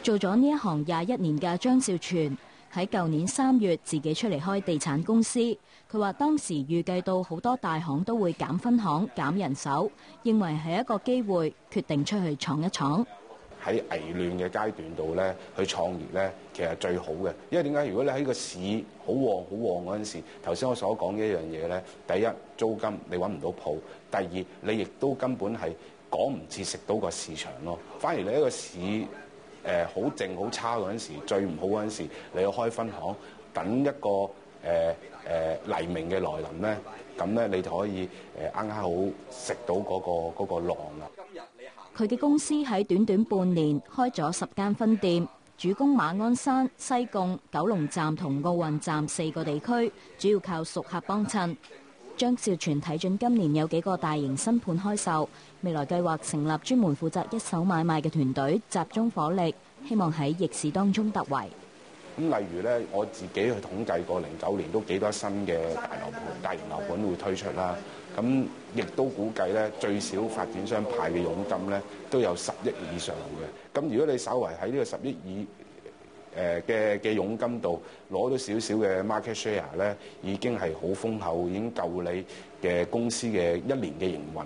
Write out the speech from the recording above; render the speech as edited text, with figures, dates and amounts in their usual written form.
做咗呢一行21年嘅張少全喺舊年3月自己出嚟開地產公司。佢話當時預計到好多大行都會減分行、減人手，認為係一個機會，決定出去闖一闖。喺危亂嘅階段度咧，去創業咧，其實最好嘅。因為點解？如果你喺個市好旺嗰陣時，頭先我所講嘅一樣嘢咧，第一租金你揾唔到鋪，第二你亦都根本係趕唔切食到個市場咯。反而你一個市好靜好差嗰陣時，最唔好嗰陣時，你要開分行，等一個黎明嘅來臨咧，咁咧你就可以啱啱好食到嗰個浪啦。佢嘅公司喺短短半年開咗10間分店，主攻馬鞍山、西貢、九龍站同奧運站4個地區，主要靠熟客幫襯。張少全睇準今年有幾個大型新盤開售，未來計劃成立專門負責一手買賣嘅團隊，集中火力，希望喺逆市當中突圍。咁例如咧，我自己去統計過09年都幾多新嘅大型樓盤會推出啦。咁亦都估計咧，最少發展商派嘅佣金咧都有10億以上嘅。咁如果你稍為喺呢個10億嘅佣金度攞到少少嘅 market share 咧，已經係好豐厚，已經夠你嘅公司嘅1年嘅營運